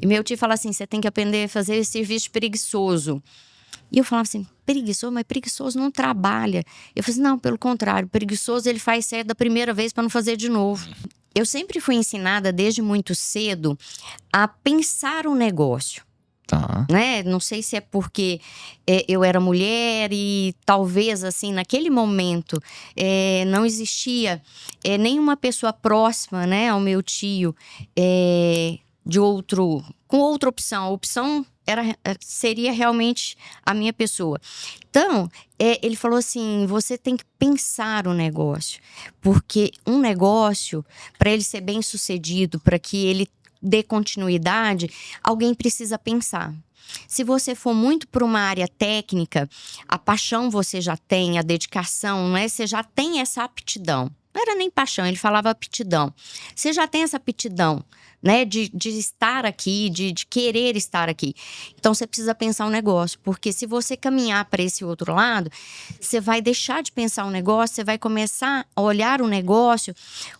E meu tio fala assim, você tem que aprender a fazer serviço preguiçoso. E eu falava assim, preguiçoso? Mas preguiçoso não trabalha. Eu falei assim, não, pelo contrário, preguiçoso ele faz certo da primeira vez para não fazer de novo. Eu sempre fui ensinada desde muito cedo a pensar o negócio. Tá. Né? Não sei se é porque eu era mulher e talvez assim naquele momento não existia nenhuma pessoa próxima, né, ao meu tio com outra opção. A opção seria realmente a minha pessoa. Então, ele falou assim, você tem que pensar o negócio, porque um negócio, para ele ser bem sucedido, para que ele dê continuidade, alguém precisa pensar. Se você for muito para uma área técnica, a paixão você já tem, a dedicação, né? Você já tem essa aptidão. Não era nem paixão, ele falava aptidão. Você já tem essa aptidão, né? De estar aqui, de querer estar aqui. Então você precisa pensar um negócio, porque se você caminhar para esse outro lado, você vai deixar de pensar um negócio, você vai começar a olhar o negócio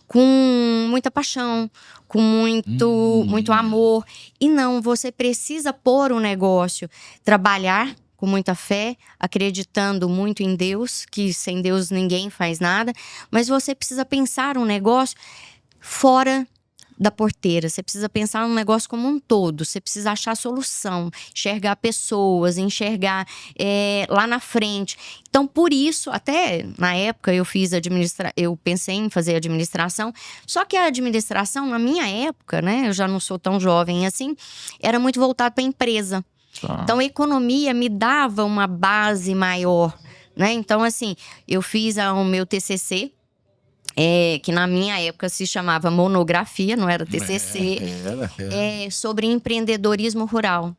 com muita paixão, com muito amor. E não, você precisa pôr o negócio, trabalhar com muita fé, acreditando muito em Deus, que sem Deus ninguém faz nada, mas você precisa pensar um negócio fora da porteira, você precisa pensar um negócio como um todo, você precisa achar solução, enxergar pessoas, enxergar lá na frente. Então, por isso, até na época eu pensei em fazer administração, só que a administração, na minha época, né, eu já não sou tão jovem assim, era muito voltado para a empresa. Tá. Então, a economia me dava uma base maior, né? Então, assim, eu fiz o meu TCC, que na minha época se chamava monografia, não era TCC, sobre empreendedorismo rural.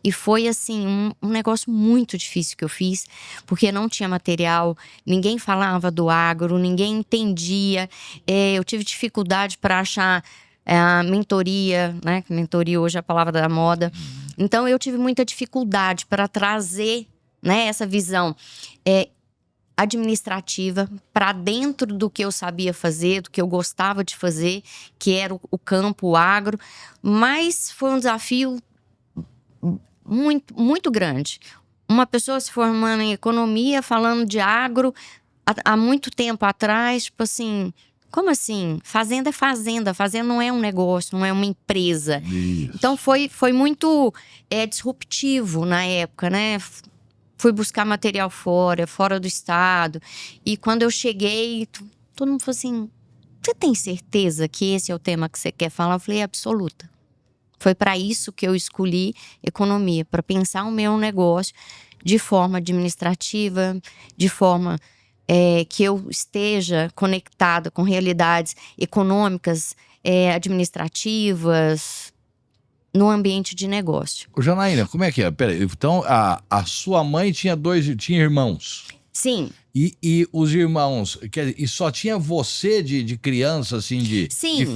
E foi, assim, um negócio muito difícil que eu fiz, porque não tinha material, ninguém falava do agro, ninguém entendia. Eu tive dificuldade para achar a mentoria, né? Mentoria hoje é a palavra da moda. Então, eu tive muita dificuldade para trazer, né, essa visão administrativa para dentro do que eu sabia fazer, do que eu gostava de fazer, que era o campo, o agro. Mas foi um desafio muito, muito grande. Uma pessoa se formando em economia, falando de agro, há muito tempo atrás, tipo assim, como assim? Fazenda é fazenda, fazenda não é um negócio, não é uma empresa. Isso. Então foi muito disruptivo na época, né? Fui buscar material fora do estado. E quando eu cheguei, todo mundo falou assim, você tem certeza que esse é o tema que você quer falar? Eu falei, absoluta. Foi para isso que eu escolhi economia, para pensar o meu negócio de forma administrativa, de forma que eu esteja conectada com realidades econômicas, administrativas, no ambiente de negócio. Ô, Janaína, como é que é? Peraí, então a sua mãe tinha irmãos. Sim. E os irmãos, e só tinha você de criança, assim, de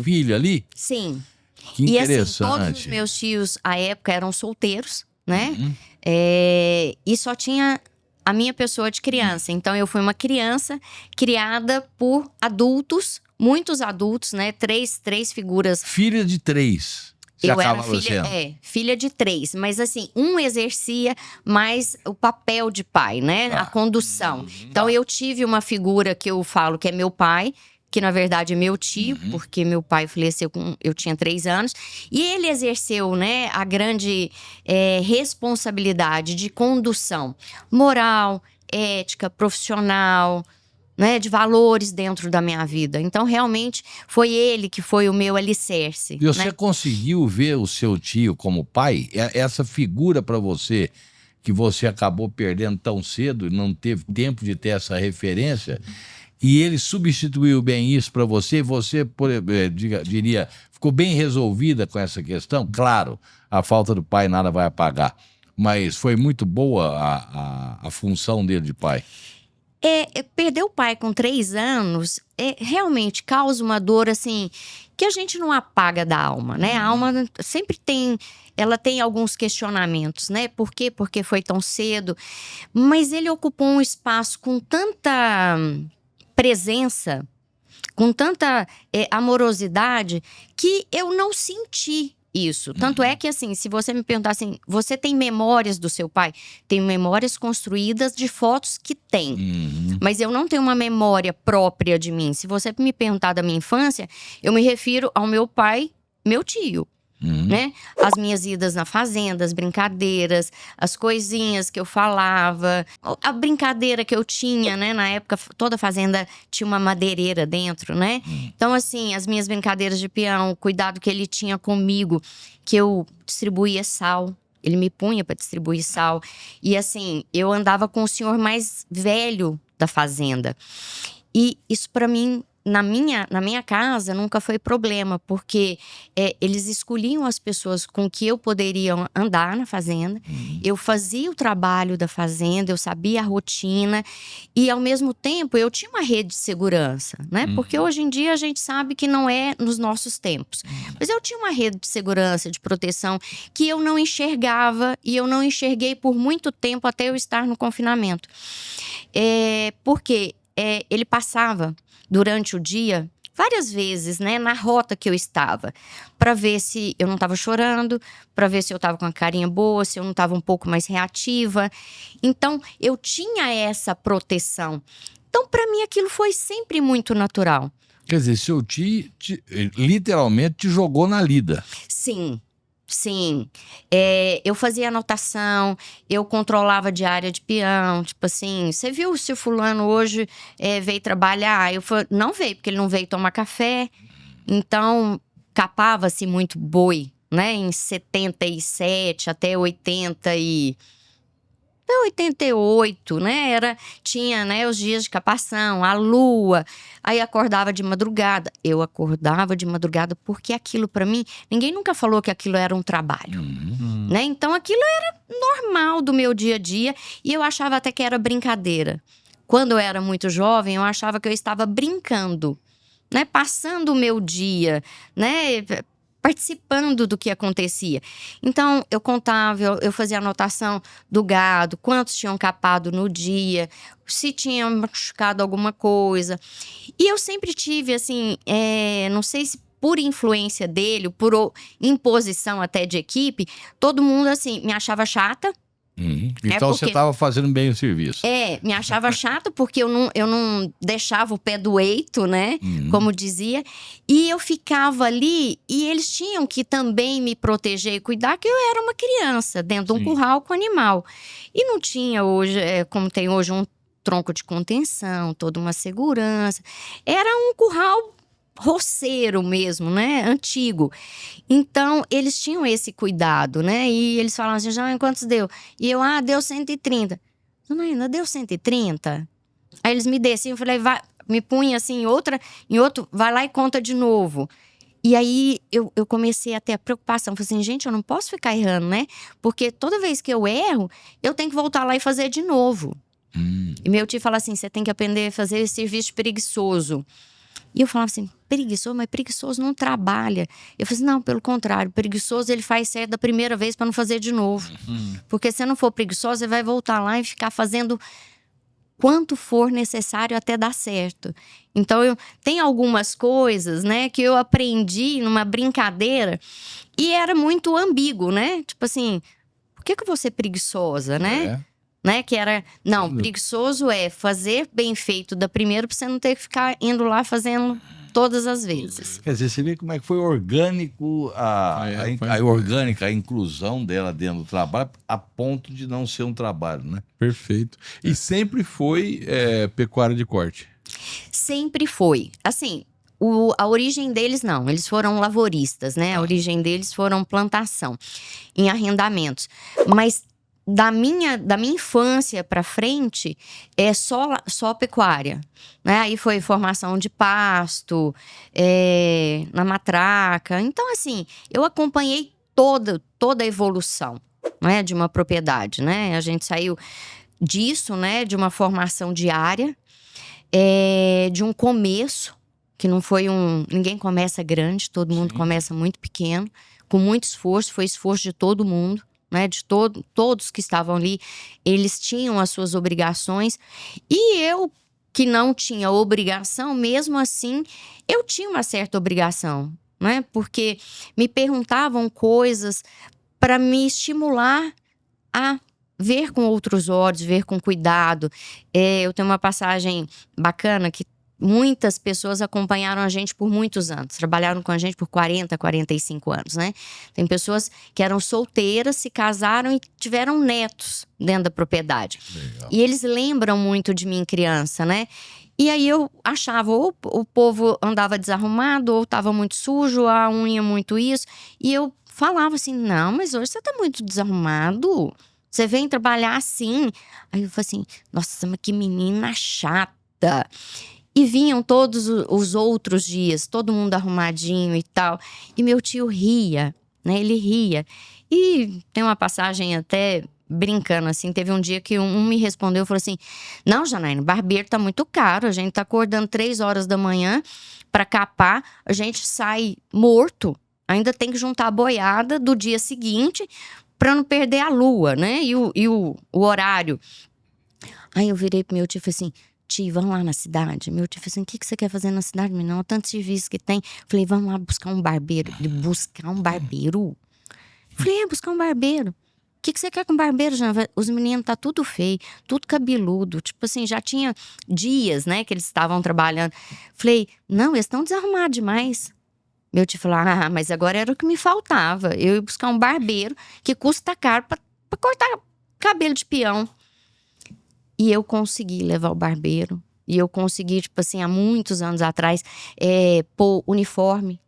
filho ali? Sim. Que interessante. E assim, todos os meus tios, à época, eram solteiros, né? E só tinha a minha pessoa de criança. Então, eu fui uma criança criada por adultos, muitos adultos, né? Três figuras. Filha de 3. Eu era filha de 3, mas assim, um exercia mais o papel de pai, né? A condução. Então eu tive uma figura que eu falo que é meu pai, que na verdade é meu tio, porque meu pai faleceu eu tinha 3 anos, e ele exerceu, né, a grande responsabilidade de condução moral, ética, profissional, né, de valores dentro da minha vida. Então, realmente, foi ele que foi o meu alicerce. E você conseguiu ver o seu tio como pai? Essa figura para você, que você acabou perdendo tão cedo, não teve tempo de ter essa referência, e ele substituiu bem isso para você, você diria, ficou bem resolvida com essa questão? Claro, a falta do pai nada vai apagar, mas foi muito boa a função dele de pai. Perder o pai com 3 anos realmente causa uma dor, assim, que a gente não apaga da alma, né? A alma sempre ela tem alguns questionamentos, né? Por quê? Porque foi tão cedo. Mas ele ocupou um espaço com tanta presença, com tanta amorosidade, que eu não senti Isso. Tanto é que, assim, se você me perguntar assim, você tem memórias do seu pai? Tenho memórias construídas de fotos que tem. Mas eu não tenho uma memória própria de mim. Se você me perguntar da minha infância, eu me refiro ao meu pai, meu tio. Né? As minhas idas na fazenda, as brincadeiras, as coisinhas que eu falava, a brincadeira que eu tinha, né? Na época, toda fazenda tinha uma madeireira dentro, né? Então, assim, as minhas brincadeiras de peão, o cuidado que ele tinha comigo, que eu distribuía sal. Ele me punha para distribuir sal. E, assim, eu andava com o senhor mais velho da fazenda. E isso, para mim, na minha casa nunca foi problema, porque eles escolhiam as pessoas com que eu poderia andar na fazenda. Eu fazia o trabalho da fazenda, eu sabia a rotina e, ao mesmo tempo, eu tinha uma rede de segurança, né? Porque hoje em dia a gente sabe que não é nos nossos tempos. Mas eu tinha uma rede de segurança, de proteção, que eu não enxergava e eu não enxerguei por muito tempo até eu estar no confinamento. Porque ele passava durante o dia, várias vezes, né, na rota que eu estava, para ver se eu não estava chorando, para ver se eu estava com a carinha boa, se eu não estava um pouco mais reativa. Então, eu tinha essa proteção. Então, para mim, aquilo foi sempre muito natural. Quer dizer, seu tio literalmente te jogou na lida. Sim. Sim, eu fazia anotação, eu controlava a diária de peão, tipo assim, você viu se o fulano hoje veio trabalhar? Eu falei, não veio, porque ele não veio tomar café. Então, capava-se muito boi, né, em 77 até 88, né? Tinha, né, os dias de capação, a lua. Aí acordava de madrugada. Eu acordava de madrugada porque aquilo para mim, ninguém nunca falou que aquilo era um trabalho, né? Então aquilo era normal do meu dia a dia e eu achava até que era brincadeira. Quando eu era muito jovem, eu achava que eu estava brincando, né? Passando o meu dia, né? Participando do que acontecia. Então, eu contava, eu fazia anotação do gado, quantos tinham capado no dia, se tinham machucado alguma coisa. E eu sempre tive, assim, não sei se por influência dele, por imposição até de equipe, todo mundo, assim, me achava chata. Então você estava fazendo bem o serviço. Me achava chato porque eu não deixava o pé do eito, né? Como dizia. E eu ficava ali e eles tinham que também me proteger e cuidar, que eu era uma criança dentro de um curral com animal. E não tinha hoje, como tem hoje, um tronco de contenção, toda uma segurança. Era um curral roceiro mesmo, né? Antigo. Então, eles tinham esse cuidado, né? E eles falavam assim, Janaína, quantos deu? E eu, deu 130. Janaína, deu 130? Aí eles me desciam, eu falei, vai, me punha assim em outro, vai lá e conta de novo. E aí, eu comecei a ter a preocupação. Falei assim, gente, eu não posso ficar errando, né? Porque toda vez que eu erro, eu tenho que voltar lá e fazer de novo. E meu tio fala assim, você tem que aprender a fazer esse serviço preguiçoso. E eu falava assim, preguiçoso? Mas preguiçoso não trabalha. Eu falei assim, não, pelo contrário. Preguiçoso, ele faz certo da primeira vez para não fazer de novo. Porque se não for preguiçoso, você vai voltar lá e ficar fazendo quanto for necessário até dar certo. Então, tem algumas coisas, né, que eu aprendi numa brincadeira e era muito ambíguo, né? Tipo assim, por que eu vou ser preguiçosa, né? Né? Que era, não, preguiçoso é fazer bem feito da primeira pra você não ter que ficar indo lá fazendo todas as vezes. Quer dizer, você vê como é que foi orgânico a inclusão dela dentro do trabalho a ponto de não ser um trabalho, né? Perfeito. E sempre foi pecuária de corte? Sempre foi. Assim, a origem deles não, eles foram lavouristas, né? A origem deles foram plantação, em arrendamentos. Mas da minha infância para frente é só pecuária, né? Aí foi formação de pasto, na matraca. Então, assim, eu acompanhei toda a evolução, né, de uma propriedade, né? A gente saiu disso, né, de uma formação diária, de um começo que não foi ninguém começa grande, todo mundo começa muito pequeno, com muito esforço, foi esforço de todo mundo. Né, de todos que estavam ali, eles tinham as suas obrigações. E eu, que não tinha obrigação, mesmo assim, eu tinha uma certa obrigação, né? Porque me perguntavam coisas para me estimular a ver com outros olhos, ver com cuidado. Eu tenho uma passagem bacana que muitas pessoas acompanharam a gente por muitos anos, trabalharam com a gente por 40, 45 anos, né? Tem pessoas que eram solteiras, se casaram e tiveram netos dentro da propriedade. Legal. E eles lembram muito de mim criança, né? E aí eu achava, ou o povo andava desarrumado, ou estava muito sujo, a unha muito isso. E eu falava assim, não, mas hoje você tá muito desarrumado. Você vem trabalhar assim. Aí eu falei assim, nossa, mas que menina chata. E vinham todos os outros dias, todo mundo arrumadinho e tal. E meu tio ria, né? Ele ria. E tem uma passagem até brincando, assim. Teve um dia que um me respondeu, falou assim, não, Janaína, barbeiro tá muito caro. A gente tá acordando 3 horas da manhã pra capar. A gente sai morto. Ainda tem que juntar a boiada do dia seguinte pra não perder a lua, né? E o horário. Aí eu virei pro meu tio e falei assim, tio, vamos lá na cidade? Meu tio falou assim, o que você quer fazer na cidade, menino? Tanto serviço que tem. Falei, vamos lá buscar um barbeiro. Ele, buscar um barbeiro? Falei, buscar um barbeiro. O que você quer com barbeiro, Jean? Os meninos tá tudo feio, tudo cabeludo. Tipo assim, já tinha dias, né, que eles estavam trabalhando. Falei, não, eles estão desarrumados demais. Meu tio falou, mas agora era o que me faltava. Eu ia buscar um barbeiro que custa caro pra cortar cabelo de peão. E eu consegui levar o barbeiro. E eu consegui, tipo assim, há muitos anos atrás, pôr uniforme,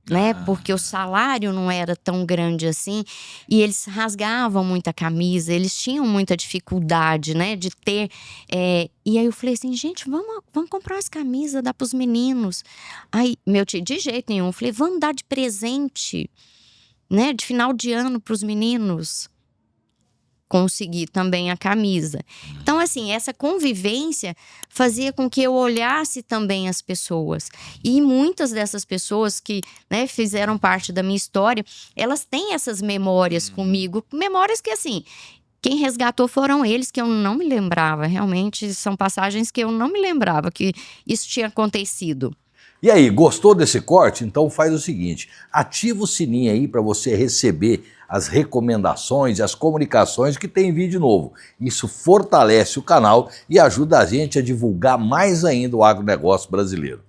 né? Porque o salário não era tão grande assim. E eles rasgavam muita camisa, eles tinham muita dificuldade, né? De ter. E aí eu falei assim, gente, vamos comprar umas camisas, dar pros meninos. Aí, meu tio, de jeito nenhum, eu falei, vamos dar de presente, né? De final de ano pros meninos. Consegui também a camisa. Então, assim, essa convivência fazia com que eu olhasse também as pessoas. E muitas dessas pessoas que, né, fizeram parte da minha história, elas têm essas memórias comigo. Memórias que, assim, quem resgatou foram eles, que eu não me lembrava. Realmente, são passagens que eu não me lembrava que isso tinha acontecido. E aí, gostou desse corte? Então faz o seguinte, ativa o sininho aí para você receber as recomendações e as comunicações que tem vídeo novo. Isso fortalece o canal e ajuda a gente a divulgar mais ainda o agronegócio brasileiro.